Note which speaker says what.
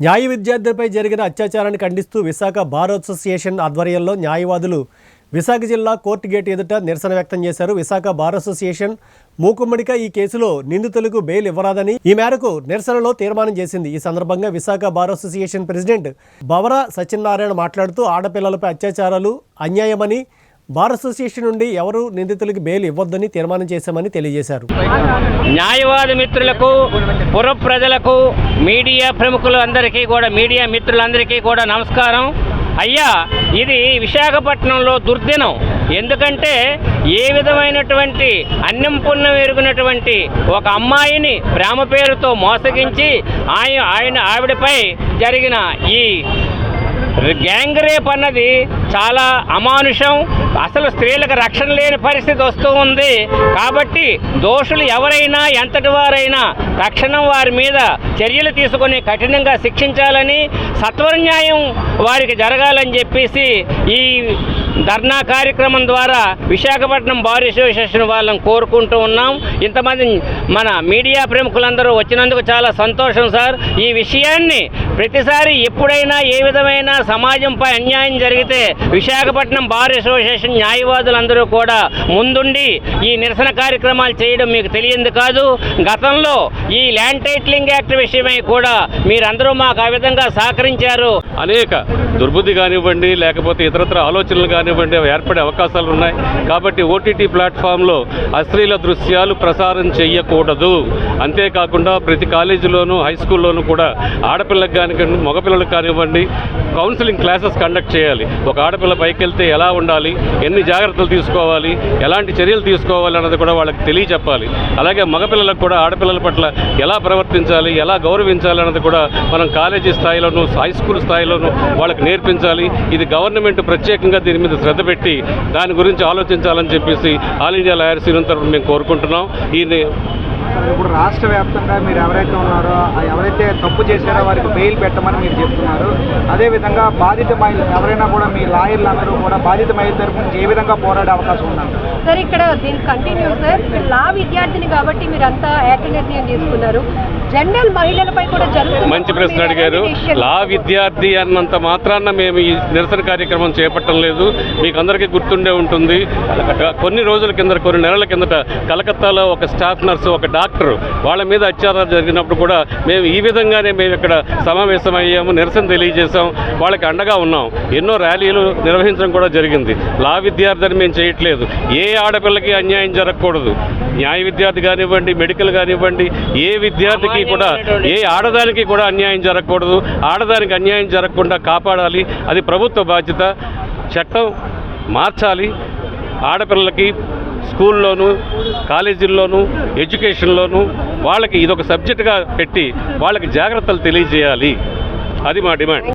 Speaker 1: న్యాయ విద్యార్థులపై జరిగిన అత్యాచారాన్ని ఖండిస్తూ విశాఖ బార్ అసోసియేషన్ ఆధ్వర్యంలో న్యాయవాదులు విశాఖ జిల్లా కోర్టు గేట్ ఎదుట నిరసన వ్యక్తం చేశారు. విశాఖ బార్ అసోసియేషన్ మూకుమ్మడిగా ఈ కేసులో నిందితులకు బెయిల్ ఇవ్వరాదని ఈ మేరకు నిరసనలో తీర్మానం చేసింది. ఈ సందర్భంగా Visakha bar association president Bavara Satyanarayana మాట్లాడుతూ ఆడపిల్లలపై అత్యాచారాలు అన్యాయమని, బార్ అసోసియేషన్ నుండి ఎవరు నిందితులకు బెయిల్ ఇవ్వొద్దని తీర్మానం చేశామని తెలియజేశారు.
Speaker 2: న్యాయవాద మిత్రులకు, పుర ప్రజలకు, మీడియా ప్రముఖులు అందరికీ కూడా, మీడియా మిత్రులందరికీ కూడా నమస్కారం. అయ్యా, ఇది విశాఖపట్నంలో దుర్దినం. ఎందుకంటే ఏ విధమైనటువంటి అన్నం పుణ్యం ఎరుగునటువంటి ఒక అమ్మాయిని ప్రేమ పేరుతో మోసగించి ఆవిడపై జరిగిన ఈ గ్యాంగ్ రేప్ అన్నది చాలా అమానుషం. అసలు స్త్రీలకు రక్షణ లేని పరిస్థితి వస్తూ ఉంది. కాబట్టి దోషులు ఎవరైనా, ఎంతటి వారైనా తక్షణం వారి మీద చర్యలు తీసుకొని కఠినంగా శిక్షించాలని, సత్వర న్యాయం వారికి జరగాలని చెప్పేసి ఈ ధర్నా కార్యక్రమం ద్వారా విశాఖపట్నం బార్ అసోసియేషన్ వాళ్ళని కోరుకుంటూ ఉన్నాం. ఇంతమంది మన మీడియా ప్రముఖులందరూ వచ్చినందుకు చాలా సంతోషం సార్. ఈ విషయాన్ని ప్రతిసారి ఎప్పుడైనా ఏ విధమైన సమాజంపై అన్యాయం జరిగితే విశాఖపట్నం బార్ అసోసియేషన్ న్యాయవాదులందరూ కూడా ముందుండి ఈ నిరసన కార్యక్రమాలు చేయడం మీకు తెలియంది కాదు. గతంలో ఈ ల్యాండ్ టైటిలింగ్ యాక్ట్ విషయమై కూడా మీరందరూ మాకు ఆ విధంగా సహకరించారు.
Speaker 3: అనేక దుర్బుద్ధి కానివ్వండి, లేకపోతే ఇతరత్ర ఆలోచనలు కానివ్వండి ఏర్పడే అవకాశాలు ఉన్నాయి. కాబట్టి ఓటీటీ ప్లాట్ఫామ్లో అశ్లీల దృశ్యాలు ప్రసారం చేయకూడదు. అంతేకాకుండా ప్రతి కాలేజీలోనూ, హై స్కూల్లోనూ కూడా ఆడపిల్లలకు కానివ్వండి, మగపిల్లలకు కానివ్వండి కౌన్సిలింగ్ క్లాసెస్ కండక్ట్ చేయాలి. ఒక ఆడపిల్ల పైకి వెళ్తే ఎలా ఉండాలి, ఎన్ని జాగ్రత్తలు తీసుకోవాలి, ఎలాంటి చర్యలు తీసుకోవాలి అన్నది కూడా వాళ్ళకి తెలియచెప్పాలి. అలాగే మగపిల్లలకు కూడా ఆడపిల్లల పట్ల ఎలా ప్రవర్తించాలి, ఎలా గౌరవించాలి అన్నది కూడా మనం కాలేజీ స్థాయిలోనూ, హై స్కూల్ స్థాయిలోనూ వాళ్ళకి నేర్పించాలి. ఇది గవర్నమెంట్ ప్రత్యేకంగా దీని మీద శ్రద్ధ పెట్టి దాని గురించి ఆలోచించాలని చెప్పేసి ఆల్ ఇండియా లాయర్స్ యూనియన్ తరఫున మేము కోరుకుంటున్నాం.
Speaker 4: ఇప్పుడు రాష్ట్ర వ్యాప్తంగా మీరు ఎవరైతే ఉన్నారో, ఎవరైతే తప్పు చేశారో వారికి బెయిల్ పెట్టమని మీరు చెప్తున్నారు. అదేవిధంగా బాధిత మహిళలు ఎవరైనా కూడా మీ లాయర్లు అందరూ కూడా బాధిత మహిళల తరఫు నుంచి ఏ విధంగా పోరాడే అవకాశం ఉందండి?
Speaker 5: సార్, ఇక్కడ దీనికి కంటిన్యూ సార్, లా విద్యార్థిని కాబట్టి మీరు అంతా ఏక నిర్ణయం తీసుకున్నారు. జనరల్ మహిళలపై కూడా జరుగుతుంది.
Speaker 3: మంచి ప్రశ్న అడిగారు. లా విద్యార్థి అన్నంత మాత్రాన మేము ఈ నిరసన కార్యక్రమం చేపట్టడం లేదు. మీకు అందరికీ గుర్తుండే ఉంటుంది, కొన్ని రోజుల కింద, కొన్ని నెలల కిందట కలకత్తాలో ఒక స్టాఫ్ నర్సు, ఒక డాక్టర్, వాళ్ళ మీద అత్యాచారం జరిగినప్పుడు కూడా మేము ఈ విధంగానే మేము ఇక్కడ సమావేశమయ్యాము, నిరసన తెలియజేశాం, వాళ్ళకి అండగా ఉన్నాం. ఎన్నో ర్యాలీలు నిర్వహించడం కూడా జరిగింది. లా విద్యార్థిని మేము చేయట్లేదు. ఏ ఆడపిల్లకి అన్యాయం జరగకూడదు. న్యాయ విద్యార్థి కానివ్వండి, మెడికల్ కానివ్వండి, ఏ విద్యార్థికి కూడా, ఏ ఆడదానికి కూడా అన్యాయం జరగకూడదు. ఆడదానికి అన్యాయం జరగకుండా కాపాడాలి. అది ప్రభుత్వ బాధ్యత. చట్టం మార్చాలి. ఆడపిల్లలకి స్కూల్లోనూ, కాలేజీల్లోనూ, ఎడ్యుకేషన్లోనూ వాళ్ళకి ఇదొక సబ్జెక్టుగా పెట్టి వాళ్ళకి జాగ్రత్తలు తెలియజేయాలి. అది మా డిమాండ్.